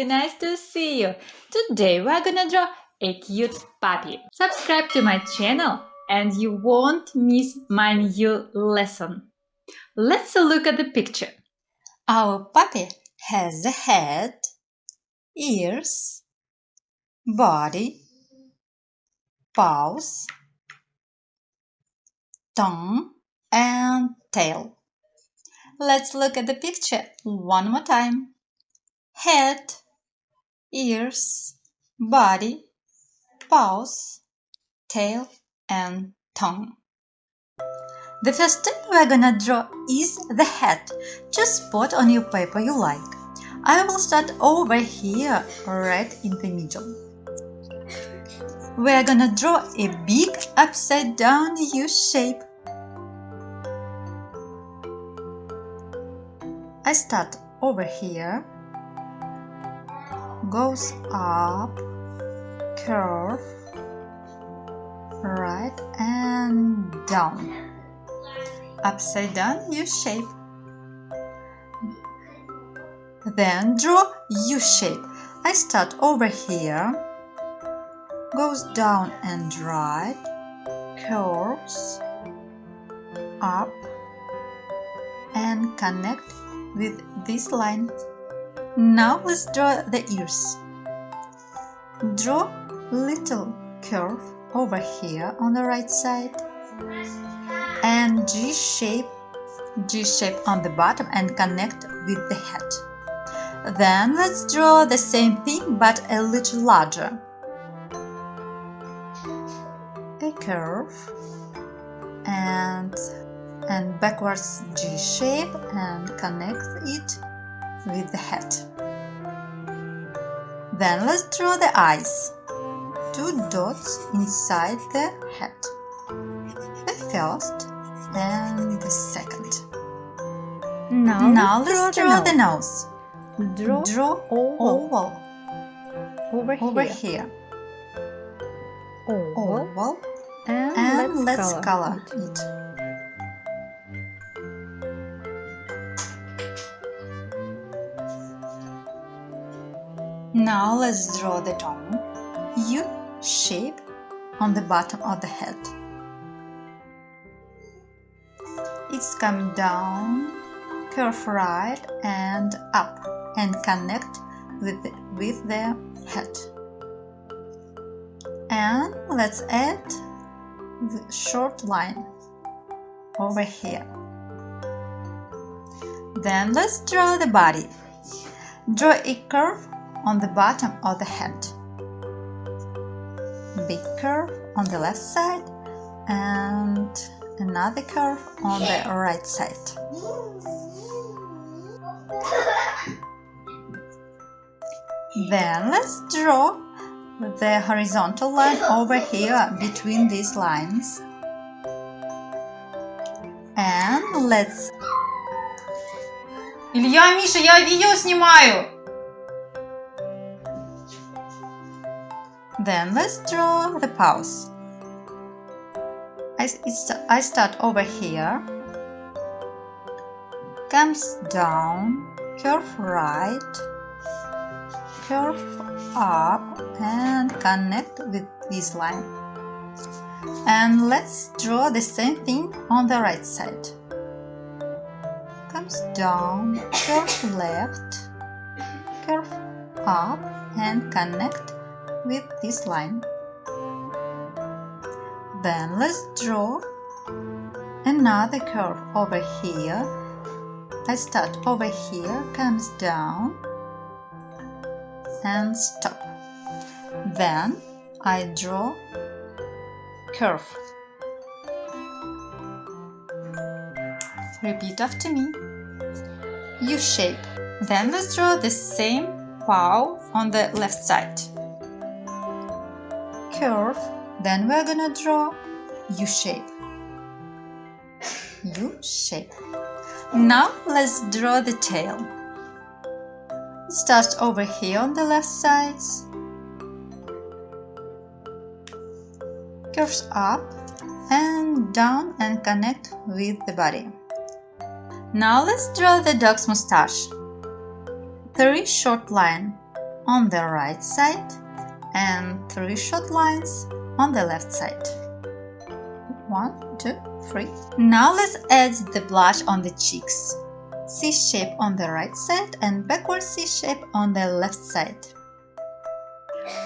really nice to see you. Today we're gonna draw a cute puppy. Subscribe to my channel and you won't miss my new lesson. Let's look at the picture. Our puppy has a head, ears, body, paws, tongue and tail. Let's look at the picture one more time. Head, ears, body, paws, tail and tongue. The first thing we're gonna draw is the head. Choose spot on your paper you like. I will start over here, right in the middle. We're gonna draw a big upside down U shape. I start over here, goes up, curve, right and down. Upside down U shape. Then draw U shape. I start over here, goes down and right, curves, up and connect with this line. Now let's draw the ears. Draw little curve over here on the right side and G shape on the bottom and connect with the head. Then let's draw the same thing but a little larger. A curve and backwards G shape and connect it with the head. Then let's draw the eyes. 2 dots inside the head. The first and the second. Now let's draw the nose. Draw oval over here. Oval. And let's color it. Now let's draw the tongue. U shape on the bottom of the head. It's coming down, curve right and up and connect with the head. And let's add the short line over here. Then let's draw the body. Draw a curve on the bottom of the head. Big curve on the left side and another curve on the right side. Then let's draw the horizontal line over here between these lines. And let's... Илья, Миша, я видео снимаю! Then let's draw the paws. I start over here, comes down, curve right, curve up and connect with this line. And let's draw the same thing on the right side. Comes down, curve left, curve up and connect with this line. Then let's draw another curve over here. I start over here, comes down and stop. Then I draw curve. Repeat after me. U shape. Then let's draw the same paw on the left side. Curve. Then we're gonna draw U shape. U shape. Now let's draw the tail. Start over here on the left side. Curves up and down and connect with the body. Now let's draw the dog's mustache. 3 short lines. on the right side and 3 short lines on the left side. 1, 2, 3. Now let's add the blush on the cheeks. C shape on the right side and backward C shape on the left side.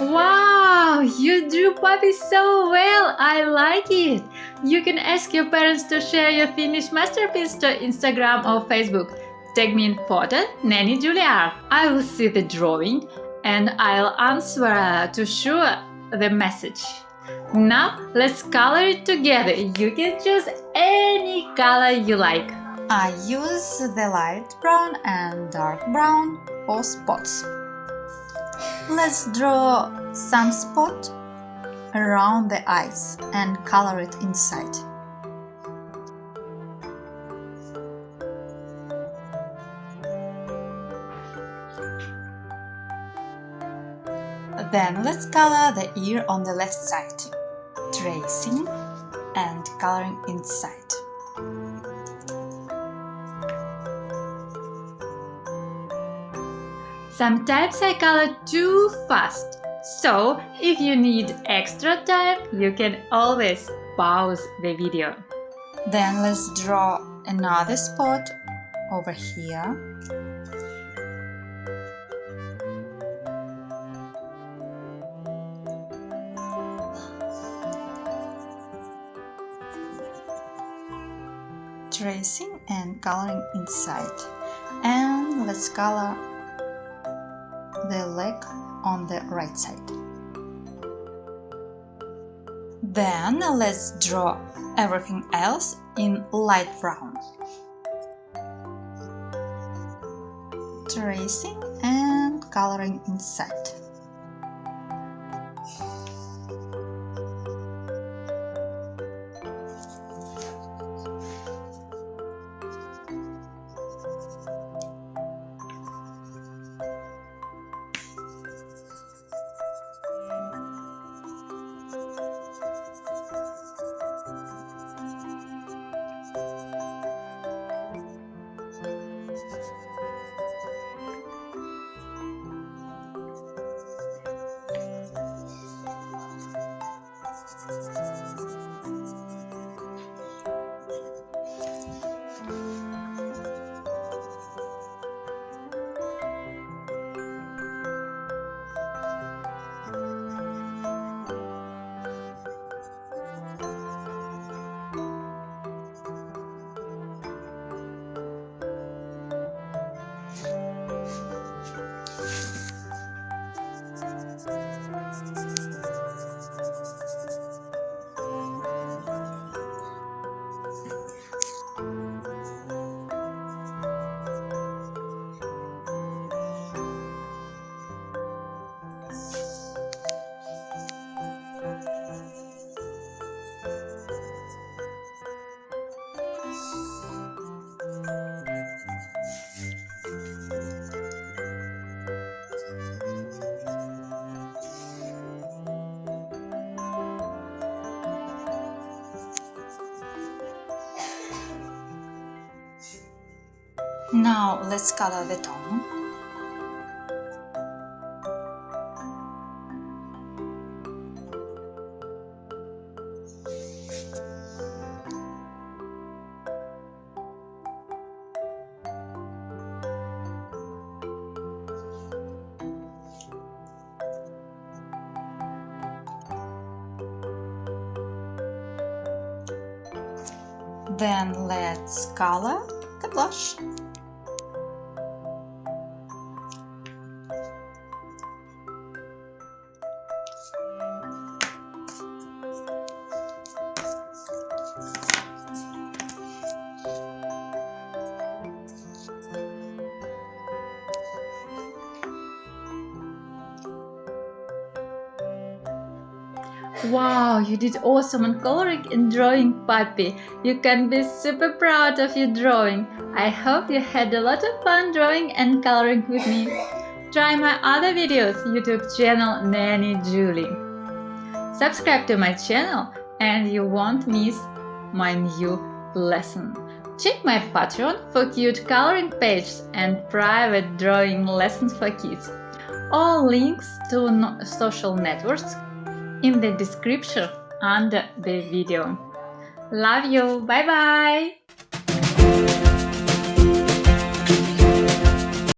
Wow, you drew Puppy so well! I like it! You can ask your parents to share your finished masterpiece to Instagram or Facebook. Tag me in photo, Nanny Julie Art. I will see the drawing and I'll answer to show the message. Now let's color it together. You can choose any color you like. I use the light brown and dark brown for spots. Let's draw some spot around the eyes and color it inside. Then let's color the ear on the left side, tracing and coloring inside. Sometimes I color too fast, so if you need extra time, you can always pause the video. Then let's draw another spot over here. Tracing and coloring inside. And let's color the leg on the right side. Then let's draw everything else in light brown. Tracing and coloring inside. Now let's color the tongue. Then let's color the blush. Wow, you did awesome on coloring and drawing Puppy. You can be super proud of your drawing. I hope you had a lot of fun drawing and coloring with me. Try my other videos, YouTube channel Nanny Julie. Subscribe to my channel and you won't miss my new lesson. Check my Patreon for cute coloring pages and private drawing lessons for kids. All links to social networks in the description under the video. Love you. Bye bye.